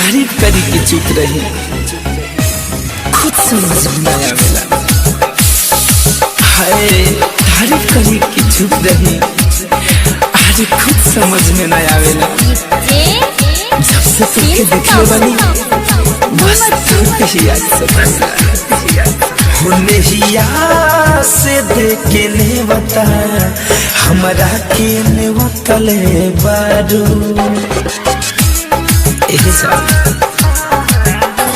तारीफ करी कि चुप रही, खुद समझ में आवेला। हाय तारीफ करी कि चुप रही, आज खुद समझ में न आवेला। जब से तुमके देखले बनी बस तुमके ही याद सतावेला। होने ही याद से देखे ने बता हमरा के ने वतले बारू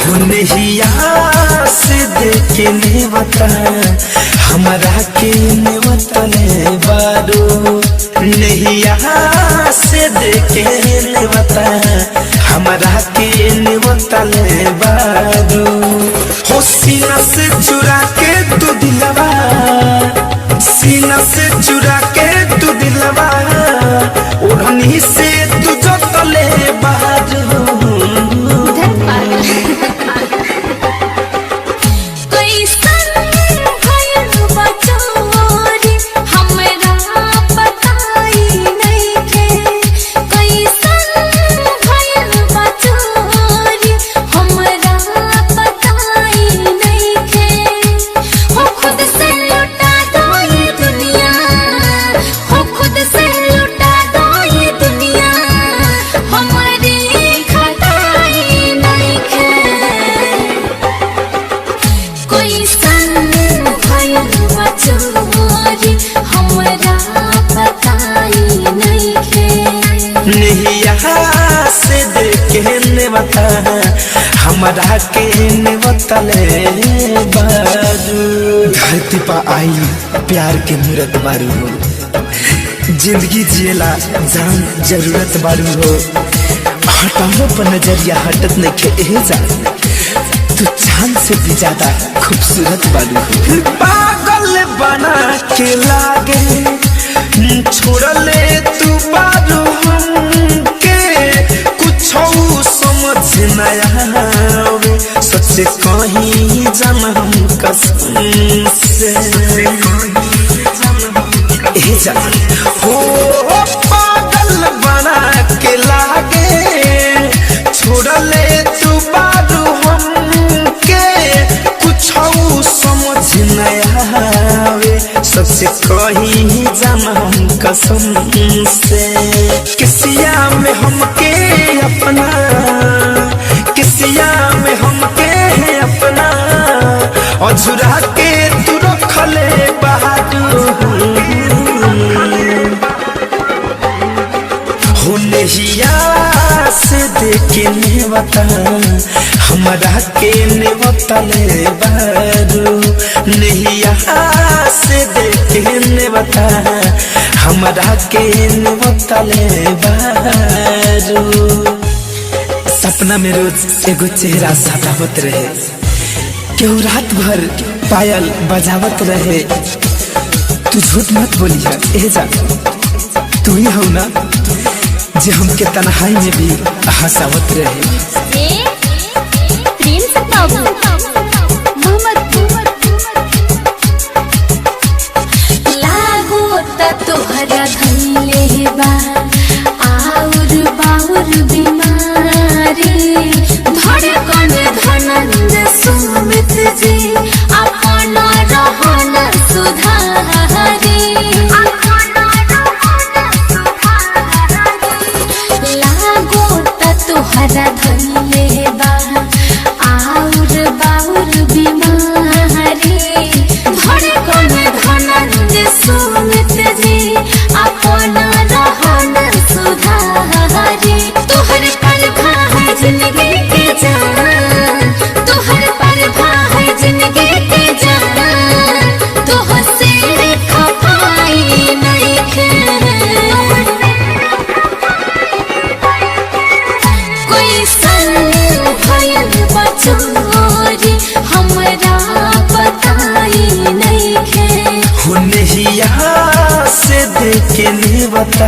होने ही याद से देखे ने बता हमरा के ने वतले बारू नहीं यहाँ से देखे ने बता हमरा के ने वतले बारू हो सीना से चुरा के तू दिलवा, सीना से चुरा के तू दिलवा ओढ़नी से तू जो तले बारू नहीं यहाँ से देखे ने बता हमरा के ने वतले बारू। धरती पर आई प्यार के मूरत बारू हो, जिंदगी जिएला जान जरूरत बारू हो। हटाओ पर नजरिया हटत नहीं खे जा, तू चांद से भी ज्यादा खूबसूरत बारू हो। पागल बना के लागे छोड़ले तू बारू हमके कुछ समझ न आवे सच कहीं जान हम कसम से जान हो पागल बना के लागे छोड़ले तू बारू हमके कुछ समझ न आवे सबसे कहीं जाना हम कसम से। किसिया में हमके अपना, किसिया में हमके अपना अझुरा के तू रखले बहादुर होने ही से देखे ने बता हमरा के ने वतले बारू नहीं यहाँ से देखे ने बता हमरा के ने वतले बारू। सपना में रोज एगो चेहरा सतावत रहे, केहू रात भर पायल बजावत रहे। तू झूठ मत बोलिया ए जा, तू ही हो ना जे हमके तन्हाई में भी हंसावत रहे। होने ही यहाँ से देखे ने बता